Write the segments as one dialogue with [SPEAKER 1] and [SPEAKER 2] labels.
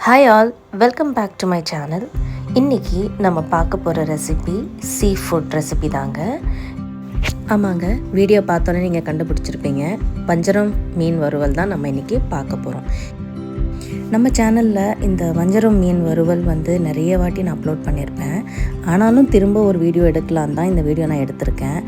[SPEAKER 1] Hi all, welcome back to my channel. இன்றைக்கி நம்ம பார்க்க போகிற ரெசிபி சீ ஃபுட் ரெசிபி தாங்க. ஆமாங்க, வீடியோ பார்த்தோன்னே நீங்கள் கண்டுபிடிச்சிருப்பீங்க. வஞ்சரம் மீன் வறுவல் தான் நம்ம இன்றைக்கி பார்க்க போகிறோம். நம்ம சேனலில் இந்த வஞ்சரம் மீன் வறுவல் நிறைய வாட்டி நான் அப்லோட் பண்ணியிருப்பேன். ஆனாலும் திரும்ப ஒரு வீடியோ எடுக்கலாம் தான் இந்த வீடியோ நான் எடுத்திருக்கேன்.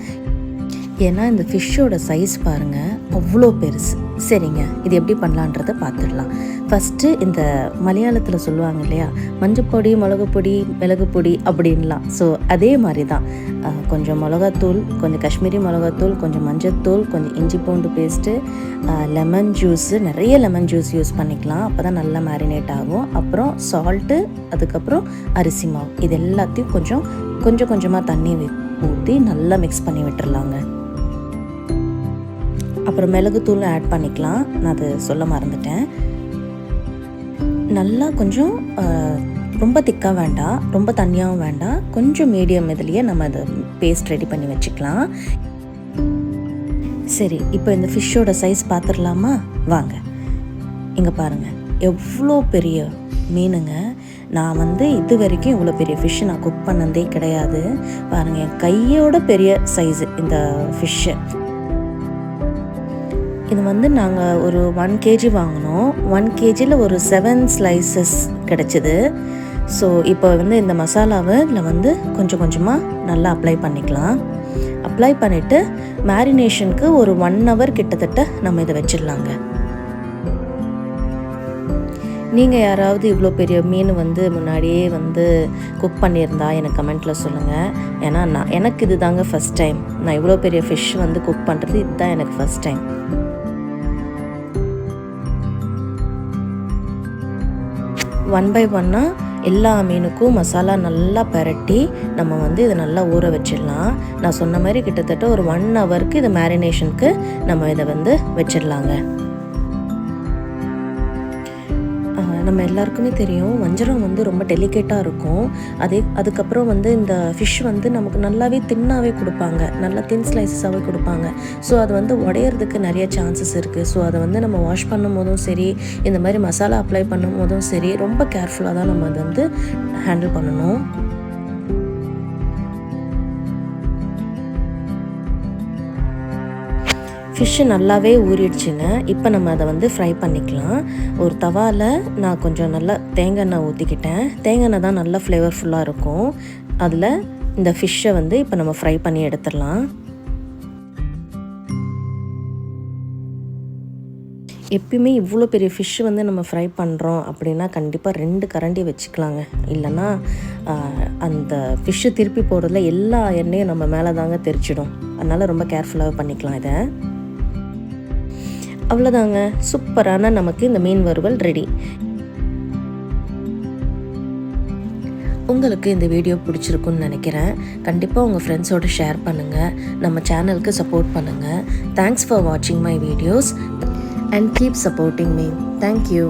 [SPEAKER 1] ஏன்னா இந்த ஃபிஷ்ஷோட சைஸ் பாருங்கள், அவ்வளோ பெருசு. சரிங்க, இது எப்படி பண்ணலான்றதை பார்த்துடலாம். ஃபஸ்ட்டு இந்த மலையாளத்தில் சொல்லுவாங்க இல்லையா, மஞ்சப்பொடி, மிளகுப்பொடி, மிளகு பொடி அப்படின்லாம். ஸோ அதே மாதிரி தான் கொஞ்சம் மிளகாத்தூள், கொஞ்சம் காஷ்மீரி மிளகாத்தூள், கொஞ்சம் மஞ்சத்தூள், கொஞ்சம் இஞ்சி பூண்டு பேஸ்ட்டு, லெமன் ஜூஸு, நிறைய லெமன் ஜூஸ் யூஸ் பண்ணிக்கலாம். அப்போ தான் நல்லா மேரினேட் ஆகும். அப்புறம் சால்ட்டு, அதுக்கப்புறம் அரிசி மாவு, இது எல்லாத்தையும் கொஞ்சம் கொஞ்சமாக தண்ணி ஊற்றி நல்லா மிக்ஸ் பண்ணி விட்டுறலாங்க. அப்புறம் மிளகுத்தூளும் ஆட் பண்ணிக்கலாம். நான் அது சொல்ல மறந்துட்டேன். நல்லா கொஞ்சம் ரொம்ப திக்காக வேண்டாம், ரொம்ப தண்ணியாகவும் வேண்டாம், கொஞ்சம் மீடியம் இதுலேயே நம்ம அதை பேஸ்ட் ரெடி பண்ணி வச்சுக்கலாம். சரி, இப்போ இந்த ஃபிஷ்ஷோட சைஸ் பார்த்துடலாமா? வாங்க. இங்கே பாருங்கள், எவ்வளோ பெரிய மீனுங்க. நான் இது வரைக்கும் இவ்வளோ பெரிய ஃபிஷ்ஷு நான் குக் பண்ணதே கிடையாது. பாருங்கள், என் கையோட பெரிய சைஸு இந்த ஃபிஷ்ஷு. இது நாங்கள் ஒரு 1 kg வாங்கினோம். 1 kgயில் ஒரு 7 slices கிடச்சிது. ஸோ இப்போ இந்த மசாலாவை இதில் கொஞ்சம் கொஞ்சமாக நல்லா அப்ளை பண்ணிக்கலாம். அப்ளை பண்ணிவிட்டு மேரினேஷனுக்கு ஒரு 1 hour கிட்டத்தட்ட நம்ம இதை வச்சிடலாங்க. நீங்கள் யாராவது இவ்வளோ பெரிய மீன் முன்னாடியே குக் பண்ணியிருந்தா எனக்கு கமெண்ட்டில் சொல்லுங்கள். ஏன்னா எனக்கு இது தாங்க ஃபஸ்ட் டைம். நான் இவ்வளோ பெரிய ஃபிஷ் குக் பண்ணுறது இதுதான் எனக்கு ஃபஸ்ட் டைம். ஒன் பை ஒன்னாக எல்லா மீனுக்கும் மசாலா நல்லா பரட்டி நம்ம இதை நல்லா ஊற வச்சிடலாம். நான் சொன்ன மாதிரி கிட்டத்தட்ட ஒரு 1 hourக்கு இது மேரினேஷனுக்கு நம்ம இதை வச்சிடலாங்க. நம்ம எல்லாருக்குமே தெரியும், வஞ்சரம் ரொம்ப டெலிகேட்டாக இருக்கும். அதுக்கப்புறம் இந்த ஃபிஷ் நமக்கு நல்லாவே தின்னாகவே கொடுப்பாங்க, நல்லா தின் ஸ்லைசஸாகவே கொடுப்பாங்க. ஸோ அது உடையிறதுக்கு நிறைய சான்சஸ் இருக்குது. ஸோ அதை நம்ம வாஷ் பண்ணும் போதும் சரி, இந்த மாதிரி மசாலா அப்ளை பண்ணும் போதும் சரி, ரொம்ப கேர்ஃபுல்லாக தான் நம்ம அதை ஹேண்டில் பண்ணணும். ஃபிஷ்ஷு நல்லாவே ஊறிடுச்சுங்க. இப்போ நம்ம அதை ஃப்ரை பண்ணிக்கலாம். ஒரு தவாவில் நான் கொஞ்சம் நல்லா தேங்காய் எண்ணெய் ஊற்றிக்கிட்டேன். தேங்காய் எண்ணெய் தான் நல்லா ஃப்ளேவர்ஃபுல்லாக இருக்கும். அதில் இந்த ஃபிஷ்ஷை இப்போ நம்ம ஃப்ரை பண்ணி எடுத்துடலாம். எப்பயுமே இவ்வளோ பெரிய ஃபிஷ்ஷு நம்ம ஃப்ரை பண்ணுறோம் அப்படின்னா கண்டிப்பாக 2 கரண்டி வச்சுக்கலாங்க. இல்லைன்னா அந்த ஃபிஷ்ஷு திருப்பி போடுறதுல எல்லா எண்ணெயும் நம்ம மேலே தாங்க தெரிச்சிடும். அதனால் ரொம்ப கேர்ஃபுல்லாக பண்ணிக்கலாம். இதை அவ்வளோதாங்க, சூப்பரான நமக்கு இந்த மீன் வறுவல் ரெடி. உங்களுக்கு இந்த வீடியோ பிடிச்சிருக்குன்னு நினைக்கிறேன். கண்டிப்பாக உங்கள் ஃப்ரெண்ட்ஸோடு ஷேர் பண்ணுங்கள். நம்ம சேனலுக்கு சப்போர்ட் பண்ணுங்கள். தேங்க்ஸ் ஃபார் வாட்சிங் my videos and keep supporting me. Thank you.